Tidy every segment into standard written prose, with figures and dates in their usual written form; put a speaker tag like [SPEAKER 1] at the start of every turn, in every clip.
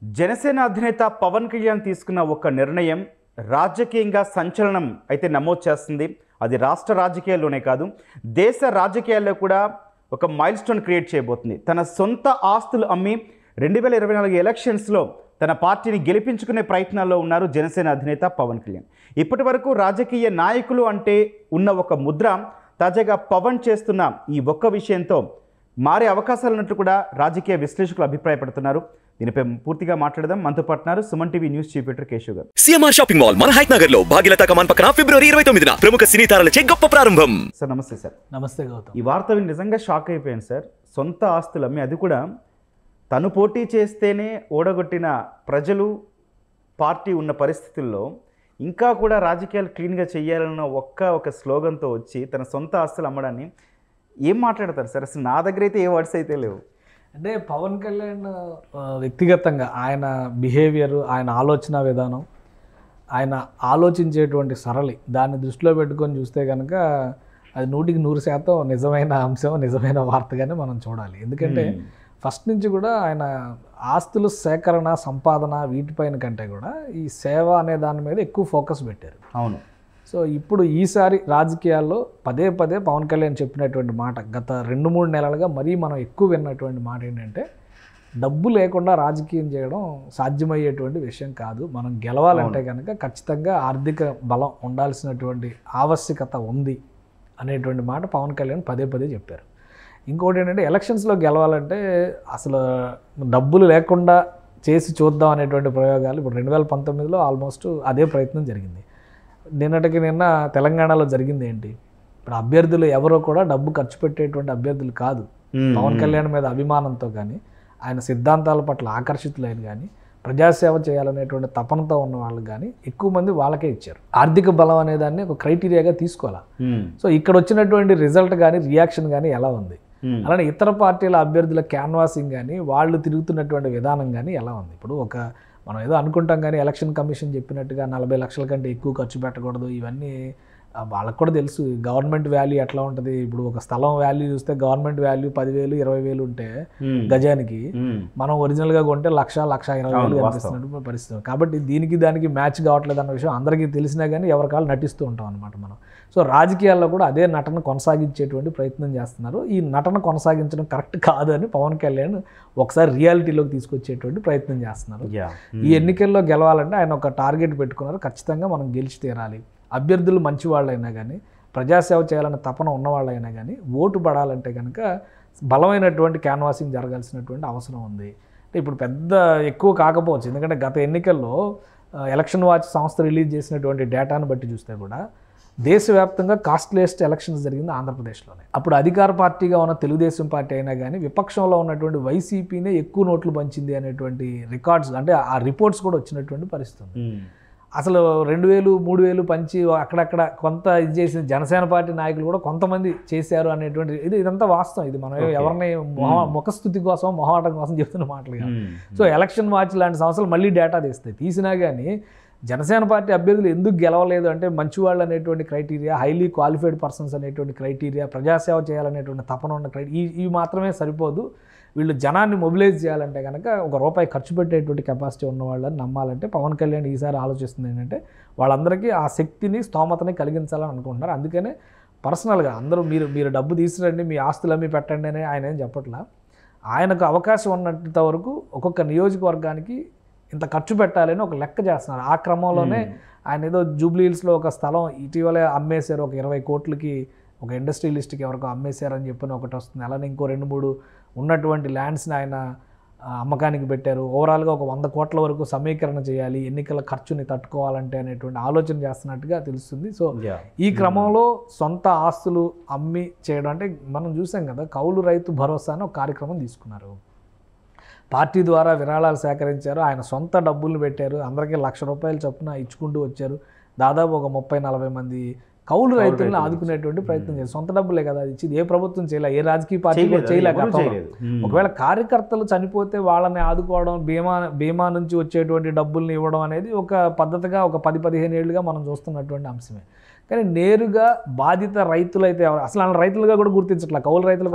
[SPEAKER 1] జనసేన అధినేత పవన్ కళ్యాణ్ తీసుకున్న ఒక నిర్ణయం రాజకీయంగా సంచలనం అయితే నమోదు చేస్తుంది. అది రాష్ట్ర రాజకీయాల్లోనే కాదు, దేశ రాజకీయాల్లో కూడా ఒక మైల్ స్టోన్ క్రియేట్ చేయబోతుంది. తన సొంత ఆస్తులు అమ్మి 2024 ఎలక్షన్స్లో తన పార్టీని గెలిపించుకునే ప్రయత్నాల్లో ఉన్నారు జనసేన అధినేత పవన్ కళ్యాణ్. ఇప్పటి వరకు రాజకీయ నాయకులు అంటే ఉన్న ఒక ముద్ర తాజాగా పవన్ చేస్తున్న ఈ ఒక్క విషయంతో మారే అవకాశాలు ఉన్నట్లు కూడా రాజకీయ విశ్లేషకులు అభిప్రాయపడుతున్నారు. దీనిపై పూర్తిగా మాట్లాడదాం. మనతో పాటున్నారు Suman TV news chief editor Keshav గారు.
[SPEAKER 2] సిఎంఆర్ షాపింగ్ మాల్ మన హైట్ నగర్ లో భాగ్యలతా కమాన్ పక్కన ఫిబ్రవరి 29న ప్రముఖ సినీ తారలచే గొప్ప ప్రారంభం.
[SPEAKER 1] సార్ నమస్తే. సార్
[SPEAKER 3] నమస్తే గౌతమ్.
[SPEAKER 1] ఈ వార్త విని నిజంగా షాక్ అయిపోయాను సార్. సొంత ఆస్తులు అమ్మి, అది కూడా తను పోటీ చేస్తేనే ఓడగొట్టిన ప్రజలు పార్టీ ఉన్న పరిస్థితుల్లో ఇంకా కూడా రాజకీయాలు క్లీన్గా చేయాలన్న ఒక స్లోగన్తో వచ్చి తన సొంత ఆస్తులు అమ్మడాన్ని ఏం మాట్లాడతారు సార్? అసలు నా దగ్గర అయితే ఏ వర్డ్స్ అయితే లేవు.
[SPEAKER 3] అంటే పవన్ కళ్యాణ్ వ్యక్తిగతంగా ఆయన బిహేవియర్, ఆయన ఆలోచన విధానం, ఆయన ఆలోచించేటువంటి సరళి, దాన్ని దృష్టిలో పెట్టుకొని చూస్తే కనుక అది 100% నిజమైన అంశం, నిజమైన వార్తగానే మనం చూడాలి. ఎందుకంటే ఫస్ట్ నుంచి కూడా ఆయన ఆస్తుల సేకరణ, సంపాదన వీటిపైన కంటే కూడా ఈ సేవ అనే దాని మీద ఎక్కువ ఫోకస్ పెట్టారు.
[SPEAKER 1] అవును.
[SPEAKER 3] సో ఇప్పుడు ఈసారి రాజకీయాల్లో పదే పదే పవన్ కళ్యాణ్ చెప్పినటువంటి మాట, గత 2-3 నెలలుగా మరీ మనం ఎక్కువ విన్నటువంటి మాట ఏంటంటే, డబ్బు లేకుండా రాజకీయం చేయడం సాధ్యమయ్యేటువంటి విషయం కాదు. మనం గెలవాలంటే కనుక ఖచ్చితంగా ఆర్థిక బలం ఉండాల్సినటువంటి ఆవశ్యకత ఉంది అనేటువంటి మాట పవన్ కళ్యాణ్ పదే పదే చెప్పారు. ఇంకోటి ఏంటంటే, ఎలక్షన్స్లో గెలవాలంటే అసలు డబ్బులు లేకుండా చేసి చూద్దాం అనేటువంటి ప్రయోగాలు ఇప్పుడు 2019లో ఆల్మోస్ట్ అదే ప్రయత్నం జరిగింది. నిన్నటికి నిన్న తెలంగాణలో జరిగింది ఏంటి? ఇప్పుడు అభ్యర్థులు ఎవరో కూడా డబ్బు ఖర్చు పెట్టేటువంటి అభ్యర్థులు కాదు. పవన్ కళ్యాణ్ మీద అభిమానంతో కానీ, ఆయన సిద్ధాంతాల పట్ల ఆకర్షితులైన కానీ, ప్రజాసేవ చేయాలనేటువంటి తపనతో ఉన్న వాళ్ళు కానీ ఎక్కువ మంది వాళ్ళకే ఇచ్చారు. ఆర్థిక బలం అనేదాన్ని ఒక క్రైటీరియాగా తీసుకోవాలి. సో ఇక్కడ వచ్చినటువంటి రిజల్ట్ కానీ, రియాక్షన్ కానీ ఎలా ఉంది? అలానే ఇతర పార్టీల అభ్యర్థుల క్యాన్వాసింగ్ కానీ, వాళ్ళు తిరుగుతున్నటువంటి విధానం కానీ ఎలా ఉంది? ఇప్పుడు మనం ఏదో అనుకుంటాం కానీ ఎలక్షన్ కమిషన్ చెప్పినట్టుగా 40 లక్షల కంటే ఎక్కువ ఖర్చు పెట్టకూడదు, ఇవన్నీ వాళ్ళకు కూడా తెలుసు. గవర్నమెంట్ వాల్యూ ఎట్లా ఉంటుంది? ఇప్పుడు ఒక స్థలం వాల్యూ చూస్తే గవర్నమెంట్ వాల్యూ 10,000, 20,000 ఉంటే గజానికి, మనం ఒరిజినల్గా కొంటే 1,20,000 కనిపిస్తున్నట్టు పరిస్థితి. కాబట్టి దీనికి దానికి మ్యాచ్ కావట్లేదు అన్న విషయం అందరికీ తెలిసినా కానీ ఎవరికాలు నటిస్తూ ఉంటాం అనమాట మనం. సో రాజకీయాల్లో కూడా అదే నటన కొనసాగించేటువంటి ప్రయత్నం చేస్తున్నారు. ఈ నటన కొనసాగించడం కరెక్ట్ కాదు అని పవన్ కళ్యాణ్ ఒకసారి రియాలిటీలోకి తీసుకొచ్చేటువంటి ప్రయత్నం చేస్తున్నారు. ఈ ఎన్నికల్లో గెలవాలంటే ఆయన ఒక టార్గెట్ పెట్టుకున్నారు, ఖచ్చితంగా మనం గెలిచి తీరాలి. అభ్యర్థులు మంచి వాళ్ళైనా కానీ, ప్రజాసేవ చేయాలన్న తపన ఉన్నవాళ్ళైనా కానీ ఓటు పడాలంటే కనుక బలమైనటువంటి క్యాన్వాసింగ్ జరగాల్సినటువంటి అవసరం ఉంది. అంటే ఇప్పుడు పెద్ద ఎక్కువ కాకపోవచ్చు, ఎందుకంటే గత ఎన్నికల్లో ఎలక్షన్ వాచ్ సంస్థ రిలీజ్ చేసినటువంటి డేటాను బట్టి చూస్తే కూడా దేశవ్యాప్తంగా కాస్ట్లీయెస్ట్ ఎలక్షన్స్ జరిగింది ఆంధ్రప్రదేశ్లోనే. అప్పుడు అధికార పార్టీగా ఉన్న తెలుగుదేశం పార్టీ అయినా కానీ విపక్షంలో ఉన్నటువంటి వైసీపీనే ఎక్కువ నోట్లు పంచింది అనేటువంటి రికార్డ్స్, అంటే ఆ రిపోర్ట్స్ కూడా వచ్చినటువంటి పరిస్థితి ఉంది. అసలు 2,000, 3,000 పంచి అక్కడక్కడ కొంత ఇది చేసిన జనసేన పార్టీ నాయకులు కూడా కొంతమంది చేశారు అనేటువంటి ఇదంతా వాస్తవం. ఇది మనం ఎవరిని ముఖస్థుతి కోసం, మొహాటం కోసం చెప్తున్న మాటలు కాదు. సో ఎలక్షన్ వాచ్ లాంటి సంస్థలు మళ్ళీ డేటా తీస్తాయి. తీసినా కానీ జనసేన పార్టీ అభ్యర్థులు ఎందుకు గెలవలేదు అంటే మంచివాళ్ళు అనేటువంటి క్రైటీరియా, హైలీ క్వాలిఫైడ్ పర్సన్స్ అనేటువంటి క్రైటీరియా, ప్రజాసేవ చేయాలనేటువంటి తపన ఉన్న క్రైటీరియా, ఇవి మాత్రమే సరిపోదు. వీళ్ళు జనాన్ని మొబిలైజ్ చేయాలంటే కనుక ₹1 ఖర్చు పెట్టేటువంటి కెపాసిటీ ఉన్న వాళ్ళని నమ్మాలంటే పవన్ కళ్యాణ్ ఈసారి ఆలోచిస్తుంది ఏంటంటే వాళ్ళందరికీ ఆ శక్తిని, స్తోమతని కలిగించాలని అనుకుంటున్నారు. అందుకనే పర్సనల్గా అందరూ మీరు డబ్బు తీసుకురండి, మీ ఆస్తులు అమ్మి పెట్టండి అని ఆయన ఏం చెప్పట్లా. ఆయనకు అవకాశం ఉన్నంత వరకు ఒక్కొక్క నియోజకవర్గానికి ఇంత ఖర్చు పెట్టాలని ఒక లెక్క చేస్తున్నారు. ఆ క్రమంలోనే ఆయన ఏదో జూబ్లీ హిల్స్లో ఒక స్థలం ఇటీవలే అమ్మేశారు, ఒక 20 కోట్లకి ఒక ఇండస్ట్రియలిస్ట్కి ఎవరికో అమ్మేశారని చెప్పిన ఒకటి వస్తుంది. అలానే ఇంకో 2-3 ఉన్నటువంటి ల్యాండ్స్ని ఆయన అమ్మకానికి పెట్టారు. ఓవరాల్గా ఒక 100 కోట్ల వరకు సమీకరణ చేయాలి, ఎన్నికల ఖర్చుని తట్టుకోవాలంటే అనేటువంటి ఆలోచన చేస్తున్నట్టుగా తెలుస్తుంది. సో ఈ క్రమంలో సొంత ఆస్తులు అమ్మి చేయడం అంటే మనం చూసాం కదా, కౌలు రైతు భరోసా అని ఒక కార్యక్రమం తీసుకున్నారు. పార్టీ ద్వారా విరాళాలు సేకరించారు, ఆయన సొంత డబ్బులు పెట్టారు, అందరికీ ₹1,00,000 చొప్పున ఇచ్చుకుంటూ వచ్చారు. దాదాపు ఒక 30-40 మంది కౌలు రైతులను ఆదుకునేటువంటి ప్రయత్నం చేశారు. సొంత డబ్బులే కదా అది ఇచ్చింది, ఏ ప్రభుత్వం చేయలే, ఏ రాజకీయ పార్టీ కూడా చేయలేక. ఒకవేళ కార్యకర్తలు చనిపోతే వాళ్ళని ఆదుకోవడం, బీమా నుంచి వచ్చేటువంటి డబ్బుల్ని ఇవ్వడం అనేది ఒక పద్ధతిగా ఒక 10-15 ఏళ్ళుగా మనం చూస్తున్నటువంటి అంశమే. కానీ నేరుగా బాధిత రైతులైతే అసలు వాళ్ళ రైతులుగా కూడా గుర్తించట్లేదు. కౌలు రైతులకు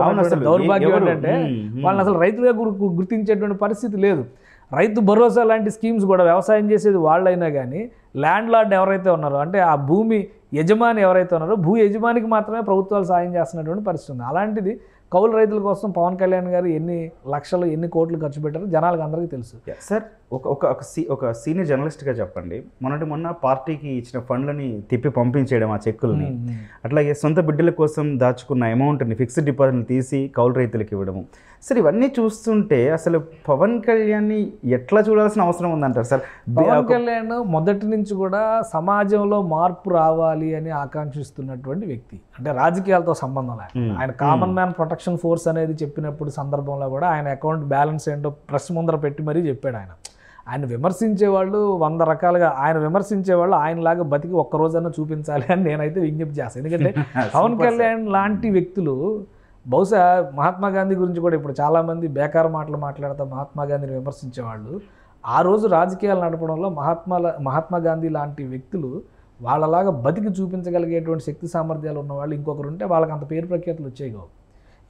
[SPEAKER 3] దౌర్భాగ్యం ఏంటంటే వాళ్ళని అసలు రైతులుగా గుర్తించేటువంటి పరిస్థితి లేదు. రైతు భరోసా లాంటి స్కీమ్స్ కూడా వ్యవసాయం చేసేది వాళ్ళైనా కానీ ల్యాండ్ లార్డ్ ఎవరైతే ఉన్నారో అంటే ఆ భూమి యజమాని ఎవరైతే ఉన్నారో భూ యజమానికి మాత్రమే ప్రభుత్వాలు సాయం చేస్తున్నటువంటి పరిస్థితి ఉంది. అలాంటిది కౌలు రైతుల కోసం పవన్ కళ్యాణ్ గారు ఎన్ని లక్షలు ఎన్ని కోట్లు ఖర్చు పెట్టారో జనాలకు అందరికీ తెలుసు.
[SPEAKER 1] సార్ ఒక సీనియర్ జర్నలిస్ట్గా చెప్పండి, మొన్న పార్టీకి ఇచ్చిన ఫండ్లని తిప్పి పంపించేయడం ఆ చెక్కుల్ని, అట్లాగే సొంత బిడ్డల కోసం దాచుకున్న అమౌంట్ని ఫిక్స్డ్ డిపాజిట్లు తీసి కౌలు రైతులకు ఇవ్వడము, సార్ ఇవన్నీ చూస్తుంటే అసలు పవన్ కళ్యాణ్ని ఎట్లా చూడాల్సిన అవసరం ఉందంటారు సార్?
[SPEAKER 3] పవన్ కళ్యాణ్ మొదటి నుంచి కూడా సమాజంలో మార్పు రావాలి అని ఆకాంక్షిస్తున్నటువంటి వ్యక్తి, అంటే రాజకీయాలతో సంబంధం లేదు. ఆయన కామన్ మ్యాన్ ప్రొటెక్షన్ ఫోర్స్ అనేది చెప్పినప్పుడు సందర్భంలో కూడా ఆయన అకౌంట్ బ్యాలెన్స్ ఏంటో ప్రెస్ ముందర పెట్టి మరీ చెప్పాడు. ఆయన విమర్శించేవాళ్ళు 100 రకాలుగా, ఆయన విమర్శించేవాళ్ళు ఆయనలాగా బతికి ఒక్కరోజన్నా చూపించాలి అని నేనైతే విజ్ఞప్తి చేస్తాను. ఎందుకంటే పవన్ కళ్యాణ్ లాంటి వ్యక్తులు బహుశా మహాత్మా గాంధీ గురించి కూడా ఇప్పుడు చాలామంది బేకారు మాటలు మాట్లాడుతూ మహాత్మా గాంధీని విమర్శించేవాళ్ళు ఆ రోజు రాజకీయాలు నడపడంలో మహాత్మా గాంధీ లాంటి వ్యక్తులు వాళ్ళలాగా బతికి చూపించగలిగేటువంటి శక్తి సామర్థ్యాలు ఉన్నవాళ్ళు ఇంకొకరు ఉంటే వాళ్ళకి అంత పేరు ప్రఖ్యాతులు వచ్చేయవు.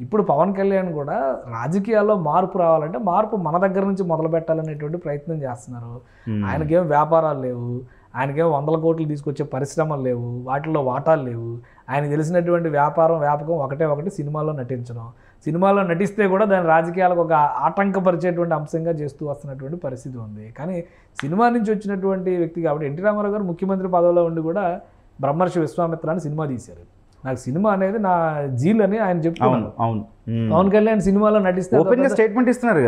[SPEAKER 3] ఇప్పుడు పవన్ కళ్యాణ్ కూడా రాజకీయాల్లో మార్పు రావాలంటే మార్పు మన దగ్గర నుంచి మొదలు పెట్టాలనేటువంటి ప్రయత్నం చేస్తున్నారు. ఆయనకేం వ్యాపారాలు లేవు, ఆయనకేం 100 కోట్లు తీసుకొచ్చే పరిశ్రమలు లేవు, వాటిల్లో వాటాలు లేవు. ఆయన తెలిసినటువంటి వ్యాపకం ఒకటి సినిమాల్లో నటించడం. సినిమాల్లో నటిస్తే కూడా దాని రాజకీయాలకు ఒక ఆటంకపరిచేటువంటి అంశంగా చేస్తూ వస్తున్నటువంటి పరిస్థితి ఉంది. కానీ సినిమా నుంచి వచ్చినటువంటి వ్యక్తి కాబట్టి ఎన్టీ రామారావు గారు ముఖ్యమంత్రి పదవిలో ఉండి కూడా బ్రహ్మర్షి విశ్వామిత్ర అని సినిమా తీశారు. నాకు సినిమా అనేది నా జీల్ అని ఆయన చెప్తున్నారు. పవన్ కళ్యాణ్ సినిమాలో నటిస్తే
[SPEAKER 1] స్టేట్మెంట్ ఇస్తున్నారు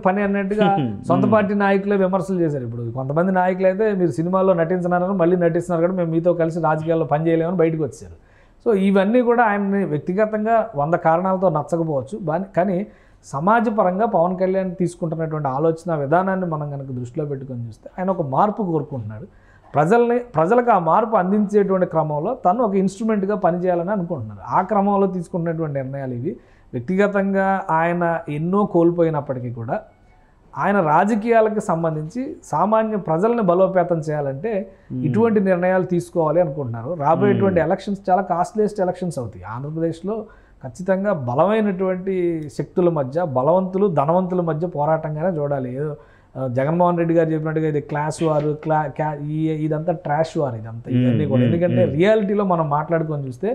[SPEAKER 3] పని అన్నట్టుగా సొంత పార్టీ నాయకులే విమర్శలు చేశారు. ఇప్పుడు కొంతమంది నాయకులు అయితే మీరు సినిమాలో నటించినారని మళ్ళీ నటిస్తున్నారు కూడా మేము మీతో కలిసి రాజకీయాల్లో పనిచేయలేమని బయటకు వచ్చారు. సో ఇవన్నీ కూడా ఆయన్ని వ్యక్తిగతంగా 100 కారణాలతో నచ్చకపోవచ్చు, కానీ సమాజపరంగా పవన్ కళ్యాణ్ తీసుకుంటున్నటువంటి ఆలోచన విధానాన్ని మనం కనుక దృష్టిలో పెట్టుకొని చూస్తే ఆయన ఒక మార్పు కోరుకుంటున్నాడు. ప్రజలకు ఆ మార్పు అందించేటువంటి క్రమంలో తను ఒక ఇన్స్ట్రుమెంట్గా పనిచేయాలని అనుకుంటున్నారు. ఆ క్రమంలో తీసుకున్నటువంటి నిర్ణయాలు ఇవి. వ్యక్తిగతంగా ఆయన ఎన్నో కోల్పోయినప్పటికీ కూడా ఆయన రాజకీయాలకు సంబంధించి సామాన్య ప్రజల్ని బలోపేతం చేయాలంటే ఇటువంటి నిర్ణయాలు తీసుకోవాలి అనుకుంటున్నారు. రాబోయేటువంటి ఎలక్షన్స్ చాలా కాస్ట్లీయెస్ట్ ఎలక్షన్స్ అవుతాయి. ఆంధ్రప్రదేశ్లో ఖచ్చితంగా బలమైనటువంటి శక్తుల మధ్య, బలవంతులు ధనవంతుల మధ్య పోరాటంగానే చూడాలి. ఏదో జగన్మోహన్ రెడ్డి గారు చెప్పినట్టుగా ఇది క్లాస్ వారు ఇదంతా ట్రాష్ వారు ఇదంతా ఇవన్నీ కూడా. ఎందుకంటే రియాలిటీలో మనం మాట్లాడుకొని చూస్తే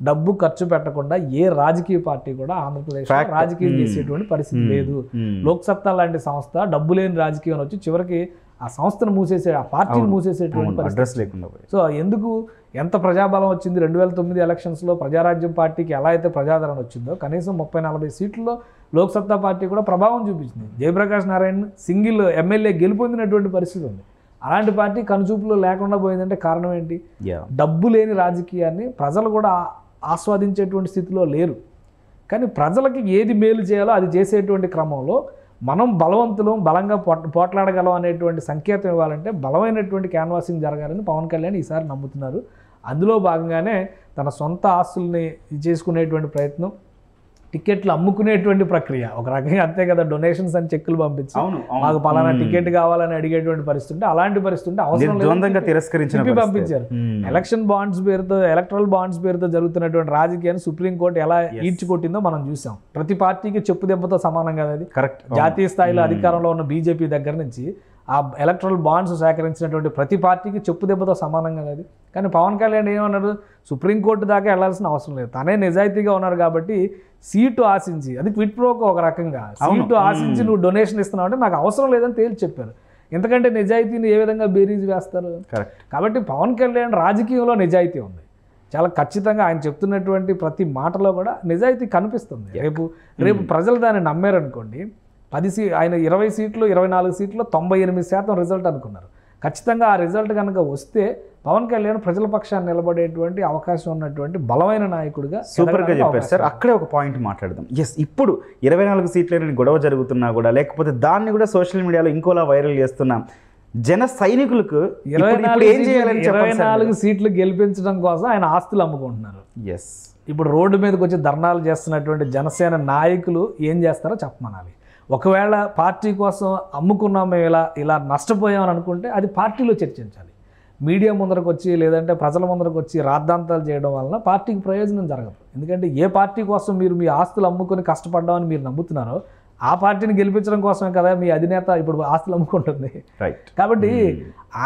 [SPEAKER 3] డబ్బు ఖర్చు పెట్టకుండా ఏ రాజకీయ పార్టీ కూడా ఆంధ్రప్రదేశ్లో రాజకీయం చేసేటువంటి పరిస్థితి లేదు. లోక్సత్తా లాంటి సంస్థ డబ్బు లేని రాజకీయం వచ్చి చివరికి ఆ సంస్థను మూసేసే, ఆ పార్టీని మూసేసేటువంటి పరిస్థితి లేకుండా. సో ఎందుకు ఎంత ప్రజాబలం వచ్చింది 2009 ఎలక్షన్స్లో ప్రజారాజ్యం పార్టీకి ఎలా అయితే ప్రజాదరణ వచ్చిందో కనీసం 30-40 సీట్లలో లోక్సత్తా పార్టీ కూడా ప్రభావం చూపించింది. జయప్రకాష్ నారాయణ్ సింగిల్ ఎమ్మెల్యే గెలుపొందినటువంటి పరిస్థితి ఉంది. అలాంటి పార్టీ కనుచూపులో లేకుండా పోయిందంటే కారణం ఏంటి? డబ్బు లేని రాజకీయాన్ని ప్రజలు కూడా ఆస్వాదించేటువంటి స్థితిలో లేరు. కానీ ప్రజలకి ఏది మేలు చేయాలో అది చేసేటువంటి క్రమంలో మనం బలవంతులం, బలంగా పోట్లాడగలం అనేటువంటి సంకేతం ఇవ్వాలంటే బలమైనటువంటి క్యాన్వాసింగ్ జరగాలని పవన్ కళ్యాణ్ ఈసారి నమ్ముతున్నారు. అందులో భాగంగానే తన సొంత ఆస్తుల్ని చేసుకునేటువంటి ప్రయత్నం, టికెట్లు అమ్ముకునేటువంటి ప్రక్రియ ఒక రకంగా అంతే కదా, డొనేషన్స్ అని చెక్కులు పంపించి మాకు పలానా టికెట్ కావాలని అడిగేటువంటి పరిస్థితి ఉంటే అలాంటి పరిస్థితి ఉంటే అవసరం లేదు పంపించారు. ఎలక్షన్ బాండ్స్ పేరుతో, ఎలక్ట్రల్ బాండ్స్ పేరుతో జరుగుతున్నటువంటి రాజకీయాన్ని సుప్రీంకోర్టు ఎలా ఈడ్చికొట్టిందో మనం చూసాం. ప్రతి పార్టీకి చెప్పు దెబ్బతో సమానం కదా అది. కరెక్ట్. జాతీయ స్థాయిలో అధికారంలో ఉన్న బీజేపీ దగ్గర నుంచి ఆ ఎలక్ట్రల్ బాండ్స్ సేకరించినటువంటి ప్రతి పార్టీకి చెప్పు దెబ్బతో సమానం కదా అది. కానీ పవన్ కళ్యాణ్ ఏమన్నారు, సుప్రీంకోర్టు దాకా వెళ్లాల్సిన అవసరం లేదు, తనే నిజాయితీగా ఉన్నారు కాబట్టి సీటు ఆశించి, అది క్విట్ ప్రోకో ఒక రకంగా, సీటు ఆశించి నువ్వు డొనేషన్ ఇస్తున్నావు అంటే నాకు అవసరం లేదని తేల్చి చెప్పారు. ఎందుకంటే నిజాయితీని ఏ విధంగా బేరీజ్ వేస్తారు. కాబట్టి పవన్ కళ్యాణ్ రాజకీయంలో నిజాయితీ ఉంది చాలా ఖచ్చితంగా. ఆయన చెప్తున్నటువంటి ప్రతి మాటలో కూడా నిజాయితీ కనిపిస్తుంది. రేపు ప్రజలు దాన్ని నమ్మారనుకోండి, ఆయన 20 సీట్లు 24 సీట్లు 98% రిజల్ట్ అనుకున్నారు. ఖచ్చితంగా ఆ రిజల్ట్ కనుక వస్తే పవన్ కళ్యాణ్ ప్రజల పక్షాన్ని నిలబడేటువంటి అవకాశం ఉన్నటువంటి బలమైన నాయకుడిగా.
[SPEAKER 1] సూపర్గా చెప్పారు సార్. అక్కడే ఒక పాయింట్ మాట్లాడదాం. ఇప్పుడు 24 సీట్లని గొడవ జరుగుతున్నా కూడా, లేకపోతే దాన్ని కూడా సోషల్ మీడియాలో ఇంకోలా వైరల్ చేస్తున్నాం, జన సైనికులకు
[SPEAKER 3] 24 సీట్లు గెలిపించడం కోసం ఆయన ఆస్తులు అమ్ముకుంటున్నారు. ఇప్పుడు రోడ్డు మీదకి వచ్చి ధర్నాలు చేస్తున్నటువంటి జనసేన నాయకులు ఏం చేస్తారో చెప్పమనాలి. ఒకవేళ పార్టీ కోసం అమ్ముకున్నాం మేము ఇలా నష్టపోయామని అనుకుంటే అది పార్టీలో చర్చించాలి. మీడియా ముందరకు వచ్చి లేదంటే ప్రజల ముందరకు వచ్చి రాద్ధాంతాలు చేయడం వలన పార్టీకి ప్రయోజనం జరగదు. ఎందుకంటే ఏ పార్టీ కోసం మీరు మీ ఆస్తులు అమ్ముకొని కష్టపడ్డామని మీరు నమ్ముతున్నారో ఆ పార్టీని గెలిపించడం కోసమే కదా మీ అధినేత ఇప్పుడు ఆస్తులు అమ్ముకుంటుంది.
[SPEAKER 1] రైట్.
[SPEAKER 3] కాబట్టి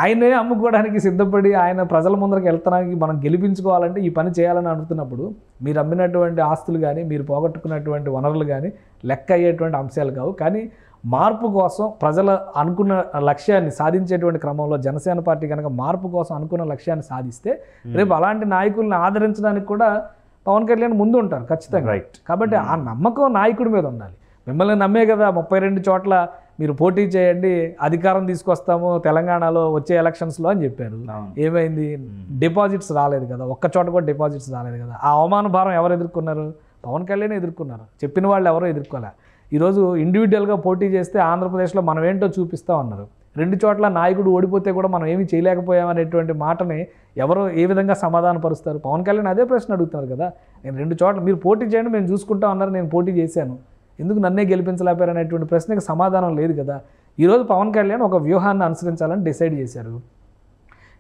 [SPEAKER 3] ఆయనే అమ్ముకోవడానికి సిద్ధపడి ఆయన ప్రజల ముందరికి వెళ్తానికి మనం గెలిపించుకోవాలంటే ఈ పని చేయాలని అనుకున్నప్పుడు మీరు అమ్మినటువంటి ఆస్తులు కానీ మీరు పోగొట్టుకున్నటువంటి వనరులు కానీ లెక్క అయ్యేటువంటి అంశాలు కావు. కానీ మార్పు కోసం ప్రజల అనుకున్న లక్ష్యాన్ని సాధించేటువంటి క్రమంలో జనసేన పార్టీ కనుక మార్పు కోసం అనుకున్న లక్ష్యాన్ని సాధిస్తే రేపు అలాంటి నాయకుల్ని ఆదరించడానికి కూడా పవన్ కళ్యాణ్ ముందు ఉంటారు ఖచ్చితంగా.
[SPEAKER 1] రైట్.
[SPEAKER 3] కాబట్టి ఆ నమ్మకం నాయకుడి మీద ఉండాలి. మిమ్మల్ని నమ్మే కదా 32 చోట్ల మీరు పోటీ చేయండి, అధికారం తీసుకొస్తాము తెలంగాణలో వచ్చే ఎలక్షన్స్లో అని చెప్పారు. ఏమైంది? డిపాజిట్స్ రాలేదు కదా, ఒక్క చోట కూడా డిపాజిట్స్ రాలేదు కదా. ఆ అవమాన భారం ఎవరు ఎదుర్కొన్నారు? పవన్ కళ్యాణ్ ఎదుర్కొన్నారు. చెప్పిన వాళ్ళు ఎవరో ఎదుర్కోలే. ఈరోజు ఇండివిజువల్గా పోటీ చేస్తే ఆంధ్రప్రదేశ్లో మనం ఏంటో చూపిస్తాం అన్నారు. 2 చోట్ల నాయకుడు ఓడిపోతే కూడా మనం ఏమీ చేయలేకపోయామనేటువంటి మాటని ఎవరో ఏ విధంగా సమాధాన పరుస్తారు? పవన్ కళ్యాణ్ అదే ప్రశ్న అడుగుతున్నారు కదా. నేను 2 చోట్ల మీరు పోటీ చేయండి మేము చూసుకుంటాం అన్నారు, నేను పోటీ చేశాను, ఎందుకు నన్నే గెలిపించలేపారు అనేటువంటి ప్రశ్నకి సమాధానం లేదు కదా. ఈరోజు పవన్ కళ్యాణ్ ఒక వ్యూహాన్ని అనుసరించాలని డిసైడ్ చేశారు.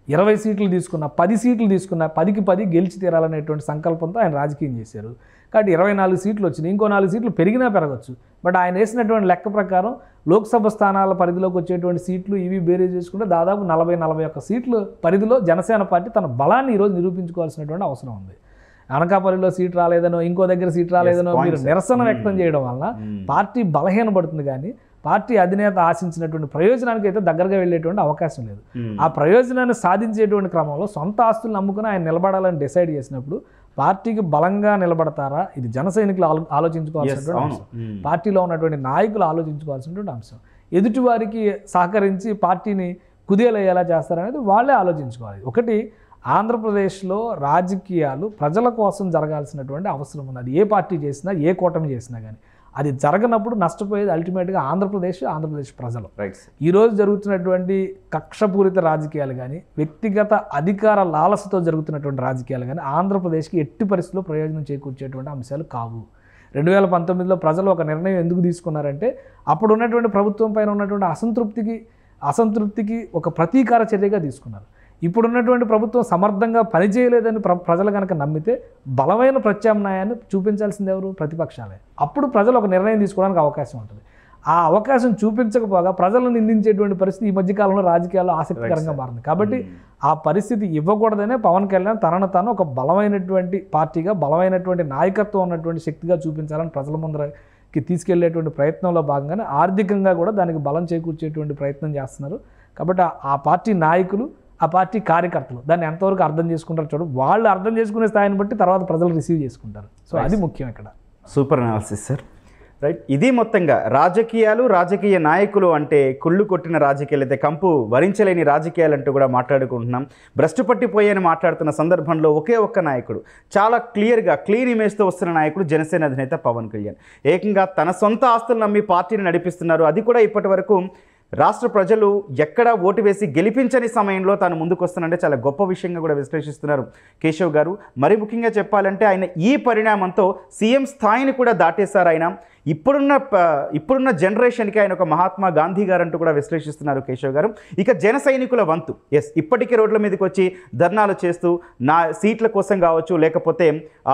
[SPEAKER 3] 20 సీట్లు తీసుకున్నా 10 సీట్లు తీసుకున్నా 10కి 10 గెలిచి తీరాలనేటువంటి సంకల్పంతో ఆయన రాజకీయం చేశారు. కాబట్టి 24 సీట్లు వచ్చినాయి, ఇంకో 4 సీట్లు పెరిగినా పెరగచ్చు. బట్ ఆయన వేసినటువంటి లెక్క ప్రకారం లోక్సభ స్థానాల పరిధిలోకి వచ్చేటువంటి సీట్లు ఇవి బేరీ చేసుకుంటే దాదాపు 40-41 సీట్లు పరిధిలో జనసేన పార్టీ తన బలాన్ని ఈరోజు నిరూపించుకోవాల్సినటువంటి అవసరం ఉంది. అనకాపల్లిలో సీట్ రాలేదనో ఇంకో దగ్గర సీట్ రాలేదనో మీరు నిరసన వ్యక్తం చేయడం వల్ల పార్టీ బలహీనపడుతుంది. కానీ పార్టీ అధినేత ఆశించినటువంటి ప్రయోజనానికి అయితే దగ్గరగా వెళ్ళేటువంటి అవకాశం లేదు. ఆ ప్రయోజనాన్ని సాధించేటువంటి క్రమంలో సొంత ఆస్తులను నమ్ముకుని ఆయన నిలబడాలని డిసైడ్ చేసినప్పుడు పార్టీకి బలంగా నిలబడతారా? ఇది జన సైనికులు ఆలోచించుకోవాల్సినటువంటి అంశం. పార్టీలో ఉన్నటువంటి నాయకులు ఆలోచించుకోవాల్సినటువంటి అంశం. ఎదుటివారికి సహకరించి పార్టీని కుదేలయ్యేలా చేస్తారనేది వాళ్ళే ఆలోచించుకోవాలి. ఒకటి, ఆంధ్రప్రదేశ్లో రాజకీయాలు ప్రజల కోసం జరగాల్సినటువంటి అవసరం ఉంది. అది ఏ పార్టీ చేసినా ఏ కూటమి చేసినా కానీ అది జరగనప్పుడు నష్టపోయేది అల్టిమేట్గా ఆంధ్రప్రదేశ్ ప్రజలు. ఈరోజు జరుగుతున్నటువంటి కక్షపూరిత రాజకీయాలు కానీ వ్యక్తిగత అధికార లాలసతో జరుగుతున్నటువంటి రాజకీయాలు కానీ ఆంధ్రప్రదేశ్కి ఎట్టి పరిస్థితుల్లో ప్రయోజనం చేకూర్చేటువంటి అంశాలు కావు. 2019లో ప్రజలు ఒక నిర్ణయం ఎందుకు తీసుకున్నారంటే అప్పుడు ఉన్నటువంటి ప్రభుత్వం పైన ఉన్నటువంటి అసంతృప్తికి ఒక ప్రతీకార చర్యగా తీసుకున్నారు. ఇప్పుడున్నటువంటి ప్రభుత్వం సమర్థంగా పనిచేయలేదని ప్రజలు కనుక నమ్మితే బలమైన ప్రత్యామ్నాయాన్ని చూపించాల్సింది ఎవరు? ప్రతిపక్షాలే. అప్పుడు ప్రజలు ఒక నిర్ణయం తీసుకోవడానికి అవకాశం ఉంటుంది. ఆ అవకాశం చూపించకపోగా ప్రజలను నిందించేటువంటి పరిస్థితి ఈ మధ్యకాలంలో రాజకీయాల్లో ఆసక్తికరంగా మారింది. కాబట్టి ఆ పరిస్థితి ఇవ్వకూడదనే పవన్ కళ్యాణ్ తనను తాను ఒక బలమైనటువంటి పార్టీగా బలమైనటువంటి నాయకత్వం ఉన్నటువంటి శక్తిగా చూపించాలని ప్రజల ముందరకి తీసుకెళ్లేటువంటి ప్రయత్నంలో భాగంగానే ఆర్థికంగా కూడా దానికి బలం చేకూర్చేటువంటి ప్రయత్నం చేస్తున్నారు. కాబట్టి ఆ పార్టీ నాయకులు ఆ పార్టీ కార్యకర్తలు దాన్ని ఎంతవరకు అర్థం చేసుకుంటారు చూడు. వాళ్ళు అర్థం చేసుకునే స్థాయిని బట్టి తర్వాత ప్రజలు రిసీవ్ చేసుకుంటారు. సో అది ముఖ్యం ఇక్కడ.
[SPEAKER 1] Super analysis sir. రైట్. ఇది మొత్తంగా రాజకీయాలు, రాజకీయ నాయకులు అంటే కుళ్ళు కొట్టిన రాజకీయాలు అయితే కంపు వరించలేని రాజకీయాలు అంటూ కూడా మాట్లాడుకుంటున్నాం. భ్రష్టు పట్టిపోయాయని మాట్లాడుతున్న సందర్భంలో ఒకే ఒక్క నాయకుడు చాలా క్లియర్గా క్లీన్ ఇమేజ్తో వస్తున్న నాయకుడు జనసేన అధినేత పవన్ కళ్యాణ్. ఏకంగా తన సొంత ఆస్తులు నమ్మి పార్టీని నడిపిస్తున్నారు. అది కూడా ఇప్పటి వరకు రాష్ట్ర ప్రజలు ఎక్కడ ఓటు వేసి గెలిపించని సమయంలో తాను ముందుకు వస్తున్నారంటే చాలా గొప్ప విషయంగా కూడా విశ్లేషిస్తున్నారు కేశవ్ గారు. మరి ముఖ్యంగా చెప్పాలంటే ఆయన ఈ పరిణామంతో సీఎం స్థాయిని కూడా దాటేశారు. ఆయన ఇప్పుడున్న జనరేషన్కి ఆయన ఒక మహాత్మా గాంధీ గారు అంటూ కూడా విశ్లేషిస్తున్నారు కేశవ్ గారు. ఇక జన సైనికుల వంతు, ఇప్పటికే రోడ్ల మీదకి వచ్చి ధర్నాలు చేస్తూ నా సీట్ల కోసం కావచ్చు లేకపోతే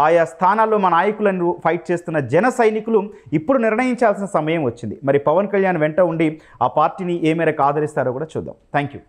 [SPEAKER 1] ఆయా స్థానాల్లో మా నాయకులను ఫైట్ చేస్తున్న జన సైనికులు ఇప్పుడు నిర్ణయించాల్సిన సమయం వచ్చింది. మరి పవన్ కళ్యాణ్ వెంట ఉండి ఆ పార్టీని ఏ మేరకు ఆదరిస్తారో కూడా చూద్దాం. Thank you.